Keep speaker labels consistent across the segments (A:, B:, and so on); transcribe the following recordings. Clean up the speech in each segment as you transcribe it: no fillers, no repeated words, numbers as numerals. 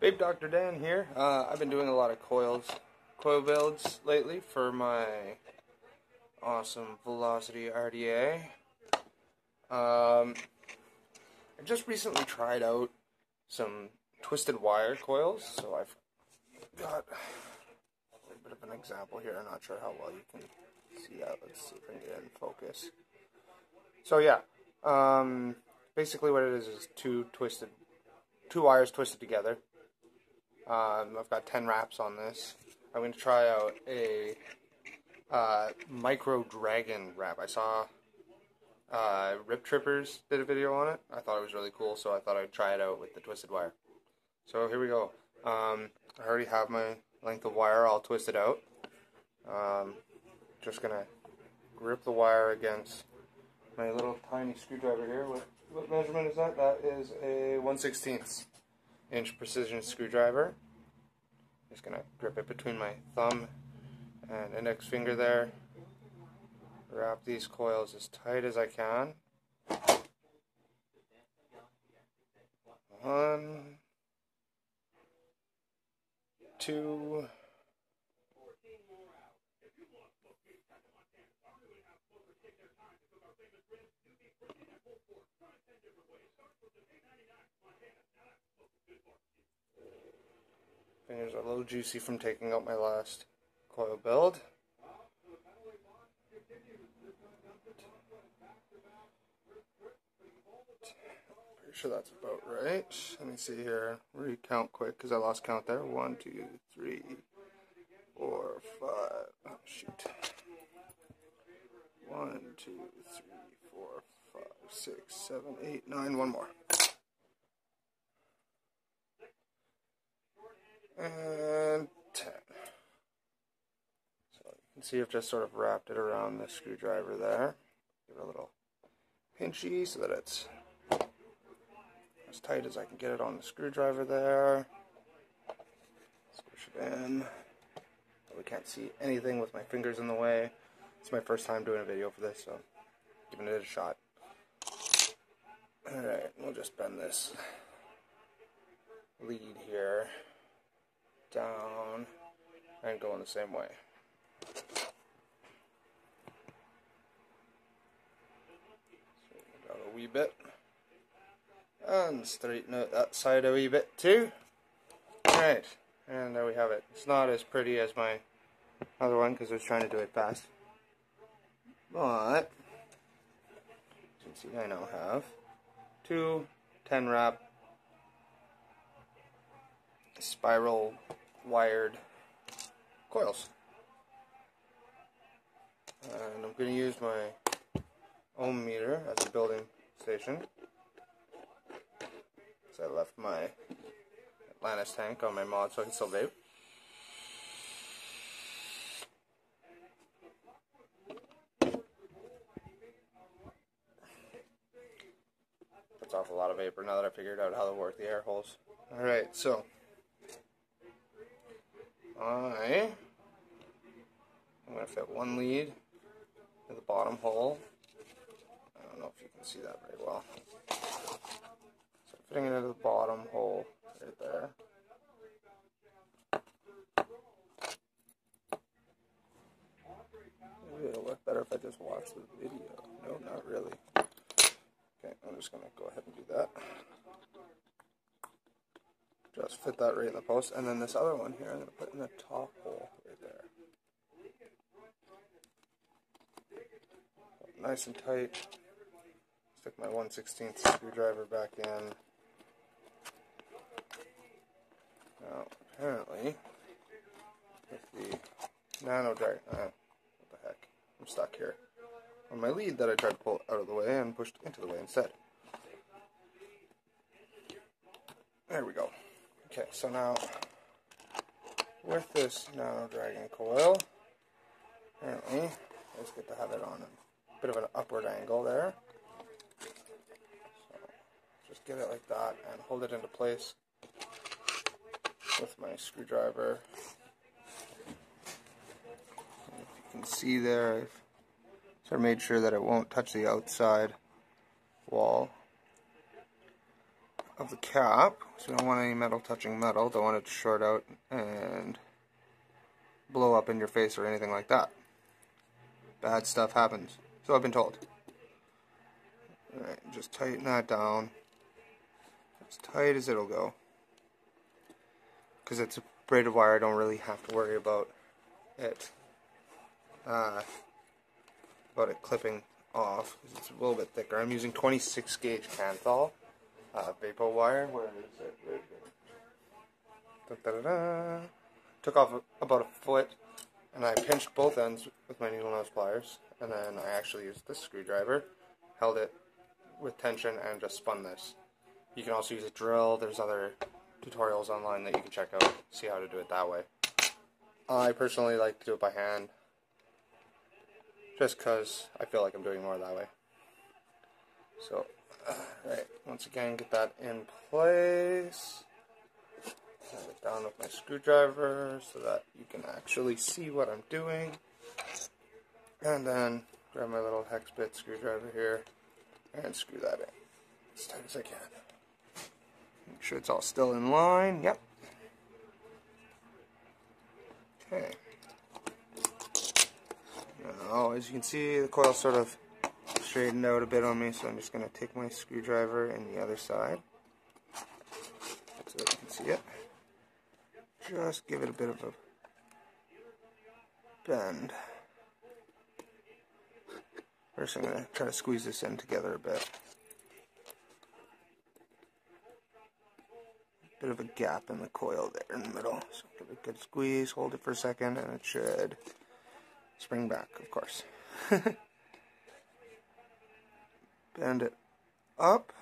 A: Vape Dr Dan here. I've been doing a lot of coil builds lately for my awesome Velocity RDA. I just recently tried out some twisted wire coils, so I've got a bit of an example here. I'm not sure how well you can see that. Let's see if I can get it in focus. So yeah, basically what it is two wires twisted together. I've got 10 wraps on this. I'm going to try out a micro dragon wrap. I saw Rip Trippers did a video on it. I thought it was really cool, so I thought I'd try it out with the twisted wire. So here we go. I already have my length of wire all twisted out. Just going to grip the wire against my little tiny screwdriver here. What measurement is that? That is a 1/16 inch precision screwdriver. Just gonna grip it between my thumb and index finger there. Wrap these coils as tight as I can. 1, 2, fingers are a little juicy from taking out my last coil build. Pretty sure that's about right. Let me see here. Recount quick because I lost count there. 1, 2, 3, 4, 5. Oh, shoot. 1, 2, 3, 4, 5, 6, 7, 8, 9. One more. And 10. So you can see I've just sort of wrapped it around the screwdriver there. Give it a little pinchy so that it's as tight as I can get it on the screwdriver there. Squish it in. We can't see anything with my fingers in the way. It's my first time doing a video for this, so giving it a shot. Alright, we'll just bend this lead here down and go in the same way. Straighten it out a wee bit and straighten out that side a wee bit too. Alright, and there we have it. It's not as pretty as my other one because I was trying to do it fast, but as you can see I now have two 10 wrap spiral wired coils, and I'm going to use my ohm meter as a building station because I left my Atlantis tank on my mod so I can still vape. Puts off a lot of vapor now that I figured out how to work the air holes. Alright, so I'm going to fit one lead to the bottom hole. I don't know if you can see that very well. So fitting it into the bottom hole right there. Maybe it'll look better if I just watch the video. No, not really. Okay, I'm just going to go ahead and do that. Just fit that right in the post, and then this other one here I'm going to put in the top hole right there. Nice and tight. Stick my 1/16 screwdriver back in. Now, apparently, with the nano dragon, what the heck, I'm stuck here on my lead that I tried to pull out of the way and pushed into the way instead. There we go. Okay, so now with this nano dragon coil, apparently it's good to have it on a bit of an upward angle there. So just get it like that and hold it into place with my screwdriver. And if you can see there, I've sort of made sure that it won't touch the outside wall of the cap, so we don't want any metal touching metal. Don't want it to short out and blow up in your face or anything like that. Bad stuff happens, so I've been told. Alright, just tighten that down as tight as it'll go. Because it's a braided wire, I don't really have to worry about it clipping off, because it's a little bit thicker. I'm using 26 gauge Canthal Vape wire. Where is it? Right here. Da, da, da, da. Took off about a foot, and I pinched both ends with my needle nose pliers, and then I actually used this screwdriver, held it with tension, and just spun this. You can also use a drill. There's other tutorials online that you can check out, see how to do it that way. I personally like to do it by hand, just because I feel like I'm doing more that way. So, right, once again, get that in place. Have it down with my screwdriver so that you can actually see what I'm doing. And then grab my little hex bit screwdriver here and screw that in as tight as I can. Make sure it's all still in line. Yep. Okay. Now, as you can see, the coil sort of straightened out a bit on me, so I'm just going to take my screwdriver in the other side so that you can see it. Just give it a bit of a bend. First, I'm going to try to squeeze this in together a bit. Bit of a gap in the coil there in the middle. So give it a good squeeze, hold it for a second, and it should spring back, of course. Bend it up,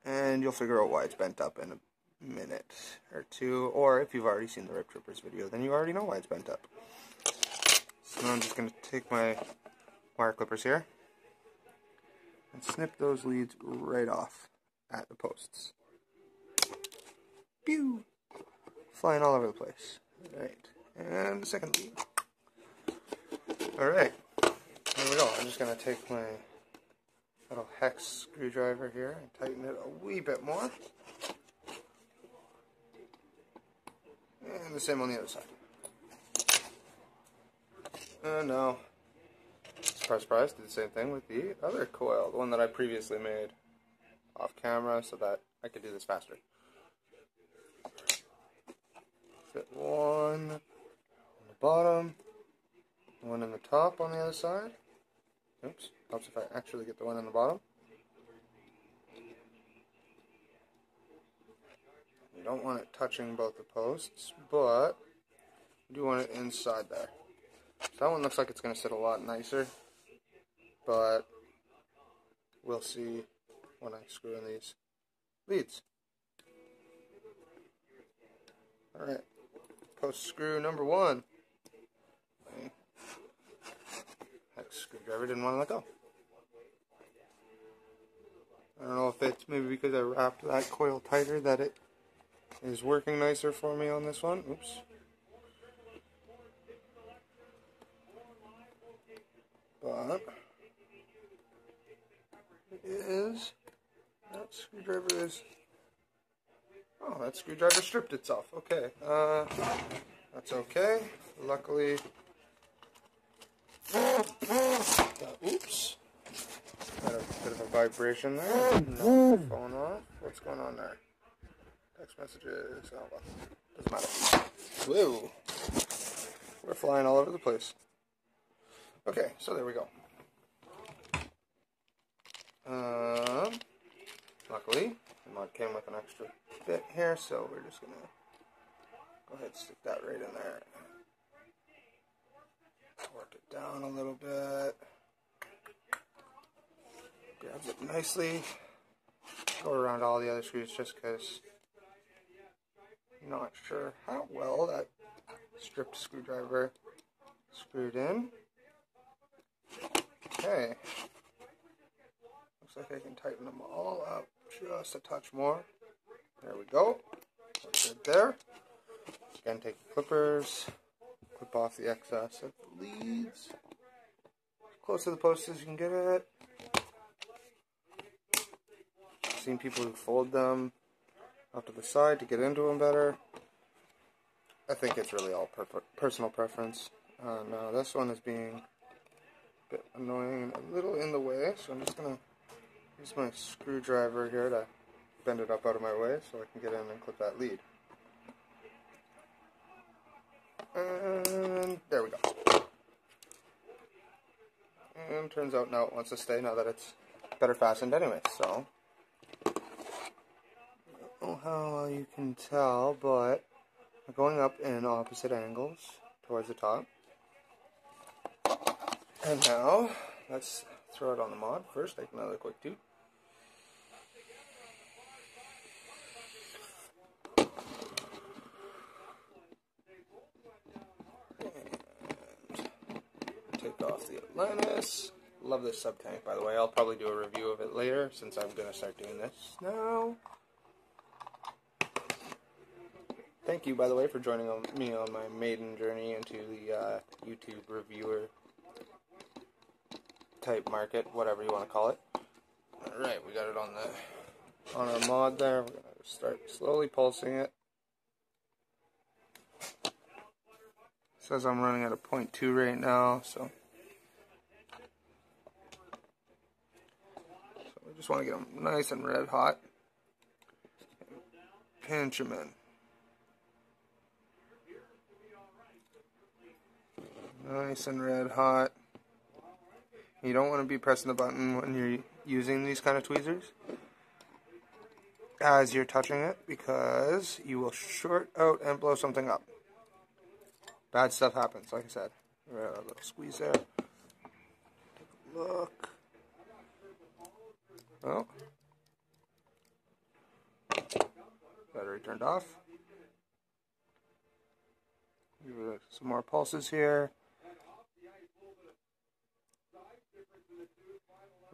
A: and you'll figure out why it's bent up in a minute or two, or if you've already seen the Rip Trippers video, then you already know why it's bent up. So now I'm just going to take my wire clippers here and snip those leads right off at the posts. Pew! Flying all over the place. Alright, and the second lead. Alright, there we go. I'm just going to take my little hex screwdriver here and tighten it a wee bit more. And the same on the other side. And now, surprise, surprise, did the same thing with the other coil, the one that I previously made off camera so that I could do this faster. Fit one on the bottom, one in the top on the other side. Oops, helps if I actually get the one in the bottom. You don't want it touching both the posts, but you do want it inside there. So that one looks like it's going to sit a lot nicer, but we'll see when I screw in these leads. Alright, post screw number one. That screwdriver didn't want to let go. I don't know if it's maybe because I wrapped that coil tighter that it is working nicer for me on this one. Oops. But it is, that screwdriver is, oh, that screwdriver stripped itself. Okay, that's okay. Luckily, oops, got a bit of a vibration there. Knock the phone off. What's going on there? Text messages. Oh, well, doesn't matter. Whoa, we're flying all over the place. Okay, so there we go. Luckily, the mod came with an extra bit here, so we're just gonna go ahead and stick that right in there. Torque it down a little bit. Grabs it nicely. Go around all the other screws just because I'm not sure how well that stripped screwdriver screwed in. Okay. Looks like I can tighten them all up just a touch more. There we go. That's good there. Again, take the clippers, clip off the excess of the leads. Close to the post as you can get it. seen people who fold them off to the side to get into them better. I think it's really all personal preference. Now this one is being a bit annoying and a little in the way, so I'm just going to use my screwdriver here to bend it up out of my way so I can get in and clip that lead. And there we go. And turns out now it wants to stay now that it's better fastened anyway, so I don't know how well you can tell, but we're going up in opposite angles towards the top. And now let's throw it on the mod. First, take another quick toot. Take off the Atlantis. Love this sub tank, by the way. I'll probably do a review of it later since I'm going to start doing this now. Thank you, by the way, for joining me on my maiden journey into the YouTube reviewer type market, whatever you want to call it. Alright, we got it on our mod there. We're going to start slowly pulsing it. It says I'm running at a 0.2 right now, so we just want to get them nice and red hot. Pinch them in. Nice and red hot. You don't want to be pressing the button when you're using these kind of tweezers as you're touching it, because you will short out and blow something up. Bad stuff happens, like I said. A little squeeze there. Take a look. Oh. Battery turned off. Give it some more pulses here.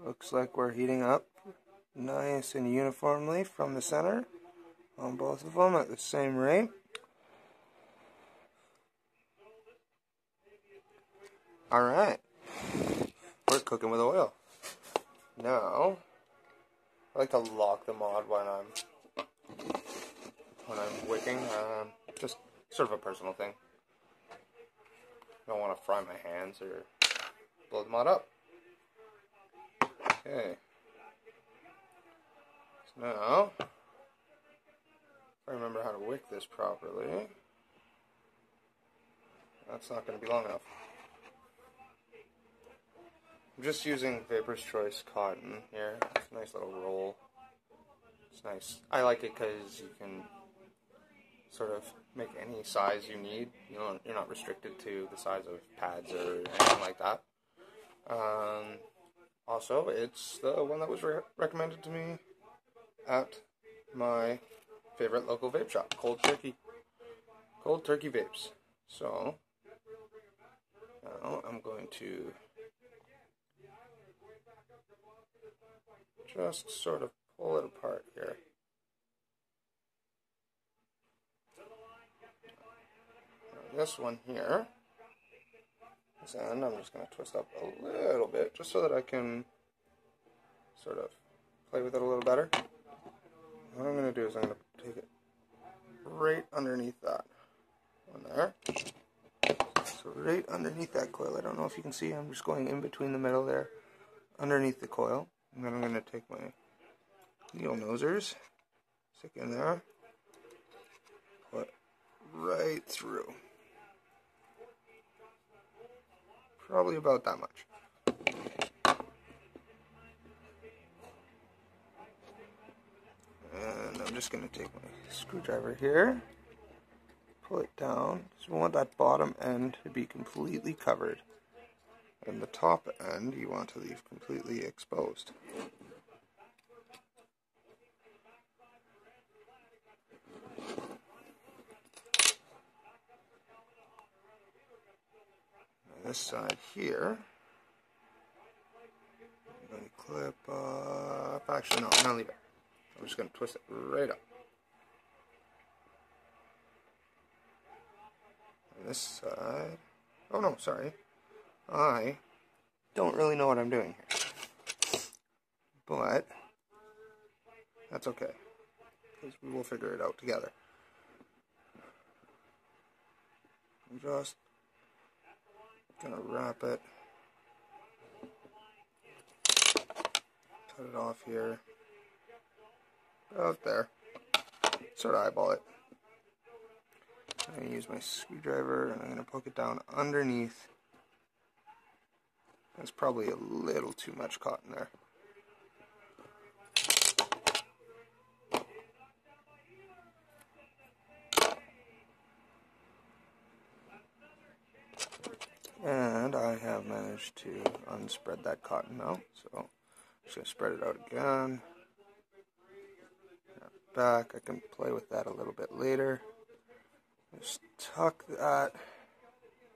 A: Looks like we're heating up nice and uniformly from the center on both of them at the same rate. Alright, we're cooking with oil. Now, I like to lock the mod when I'm wicking, just sort of a personal thing. I don't want to fry my hands or blow the mod up. Okay, so now, if I remember how to wick this properly, that's not going to be long enough. I'm just using Vapor's Choice cotton here. It's a nice little roll. It's nice. I like it because you can sort of make any size you need. You're not restricted to the size of pads or anything like that. Also, it's the one that was recommended to me at my favorite local vape shop, Cold Turkey Vapes. So now I'm going to just sort of pull it apart here. Now this one here, this end, I'm just going to twist up a little bit just so that I can sort of play with it a little better. What I'm going to do is I'm going to take it right underneath that one there. So right underneath that coil, I don't know if you can see, I'm just going in between the middle there, underneath the coil. And then I'm going to take my needle nosers, stick in there, pull it right through. Probably about that much. And I'm just going to take my screwdriver here, pull it down, because we want that bottom end to be completely covered. And the top end you want to leave completely exposed. This side here, I'm going to clip up, actually no, I'm going to leave it. I'm just going to twist it right up. And this side, oh no, sorry. I don't really know what I'm doing here, but That's okay, because we will figure it out together. I'm just gonna wrap it, cut it off here, out there, sort of eyeball it. I'm going to use my screwdriver and I'm going to poke it down underneath. There's probably a little too much cotton there. And I have managed to unspread that cotton now, so I'm just going to spread it out again. Back, I can play with that a little bit later. Just tuck that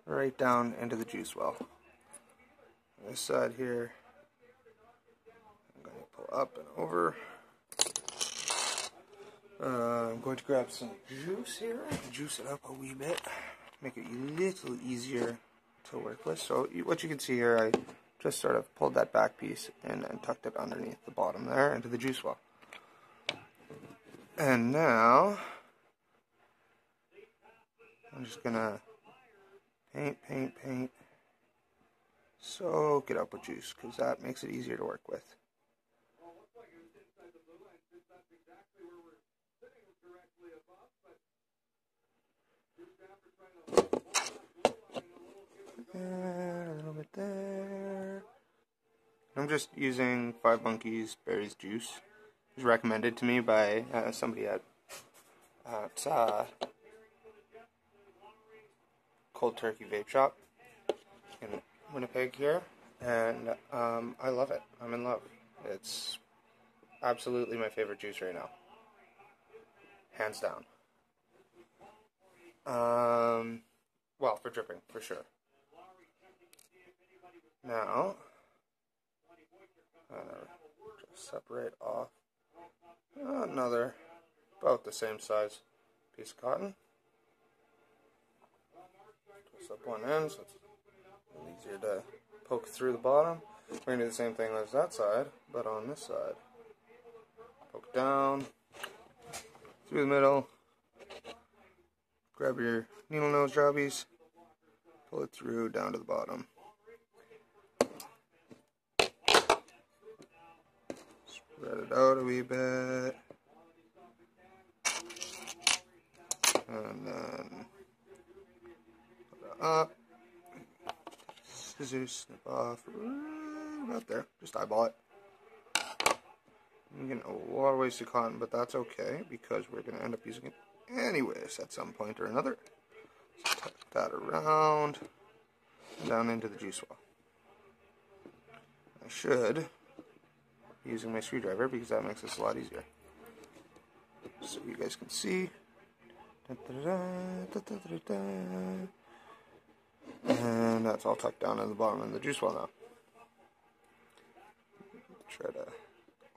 A: right down into the juice well. On this side here, I'm going to pull up and over. I'm going to grab some juice here, juice it up a wee bit, make it a little easier to work with. So what you can see here, I just sort of pulled that back piece in and tucked it underneath the bottom there into the juice well. And now, I'm just going to paint, soak it up with juice, because that makes it easier to work with. And a little bit there. I'm just using 5 Monkeys Berries juice. It was recommended to me by somebody at Cold Turkey Vape Shop in Winnipeg here, and I love it. I'm in love. It's absolutely my favorite juice right now, hands down. Well, for dripping, for sure. Now, I'm gonna just separate off another about the same size piece of cotton. Twist up one end so it's a little easier to poke through the bottom. We're going to do the same thing as that side, but on this side. Poke down, through the middle, grab your needle nose jobbies, pull it through down to the bottom. Spread it out a wee bit. And then put it up. Scissors, snip off right about there. Just eyeball it. I'm getting a lot of wasted cotton, but that's okay because we're going to end up using it anyways at some point or another. So tuck that around and down into the juice well. I should be using my screwdriver because that makes this a lot easier. So you guys can see. And that's all tucked down in the bottom of the juice well now. Try to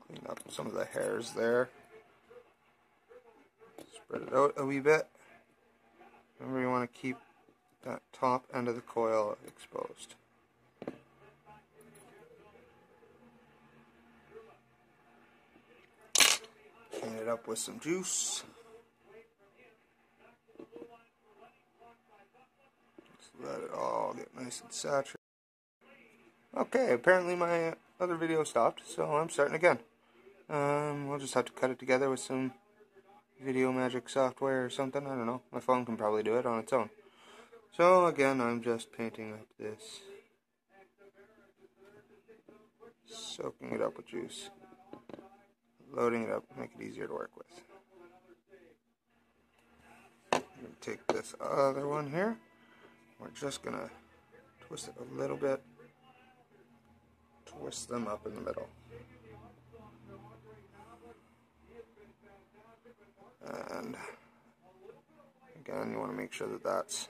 A: clean up some of the hairs there. Spread it out a wee bit. Remember, you want to keep that top end of the coil exposed. Clean it up with some juice. Let it all get nice and saturated. Okay, apparently my other video stopped, so I'm starting again. We'll just have to cut it together with some video magic software or something. I don't know. My phone can probably do it on its own. So again, I'm just painting up this, soaking it up with juice, loading it up, make it easier to work with. I'm going to take this other one here. We're just going to twist it a little bit, twist them up in the middle. And again, you want to make sure that that's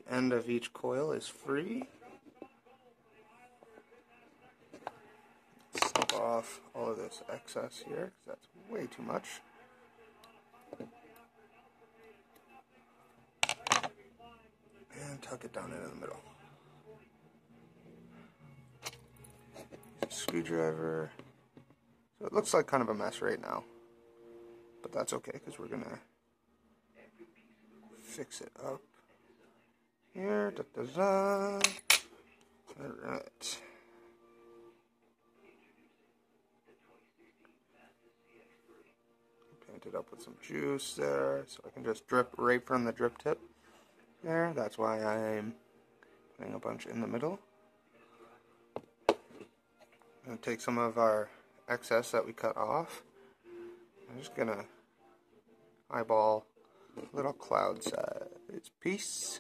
A: the end of each coil is free. Snip off all of this excess here, because that's way too much. And tuck it down into the middle. Use a screwdriver. So it looks like kind of a mess right now, but that's okay because we're gonna fix it up here. Da, da, da. Alright. Paint it up with some juice there so I can just drip right from the drip tip there. That's why I'm putting a bunch in the middle. I'm going to take some of our excess that we cut off. I'm just going to eyeball a little cloud size piece.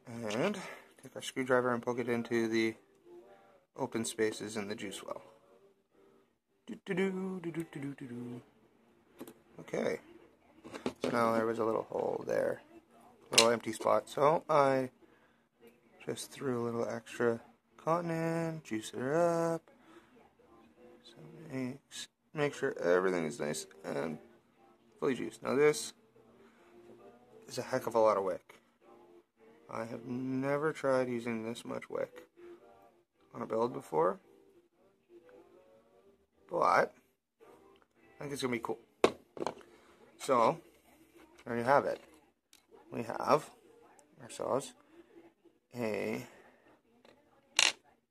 A: And take our screwdriver and poke it into the open spaces in the juice well. Okay. So now there was a little hole there. A little empty spot. So I just threw a little extra cotton in, juice it up, so make sure everything is nice and fully juiced. Now this is a heck of a lot of wick. I have never tried using this much wick on a build before, but I think it's going to be cool. So, there you have it. We have ourselves a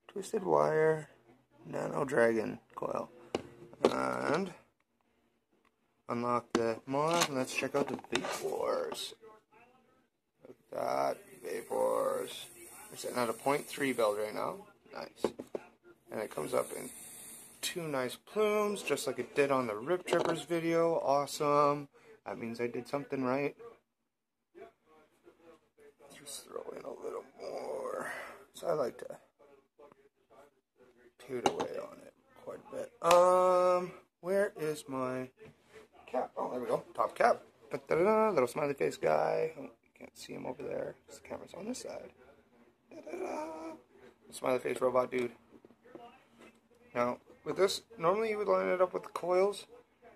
A: twisted wire nano dragon coil. And unlock the mod. Let's check out the Vape Wars. Look at that, Vape Wars. We're sitting at a 0.3 build right now. Nice. And it comes up in 2 nice plumes, just like it did on the Rip Trippers video. Awesome. That means I did something right. Just throw in a little more. So I like to toot away on it quite a bit. Where is my cap? Oh, there we go. Top cap. Da-da-da-da. Little smiley face guy. Oh, you can't see him over there because the camera's on this side. Da-da-da. Smiley face robot dude. Now, with this, normally you would line it up with the coils.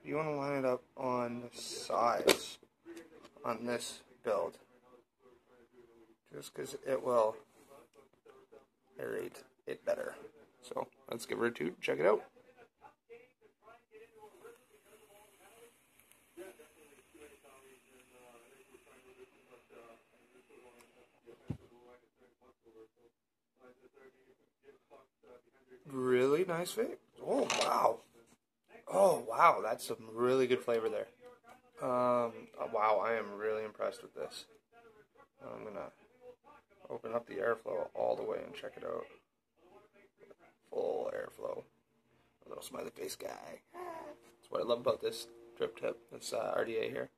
A: You want to line it up on the sides on this build. Just because it will aerate it better. So, let's give her a toot. Check it out. Really nice vape. Oh, wow. Oh, wow. That's some really good flavor there. Wow, I am really impressed with this. I'm going to open up the airflow all the way and check it out. Full airflow. A little smiley face guy. That's what I love about this drip tip, this RDA here.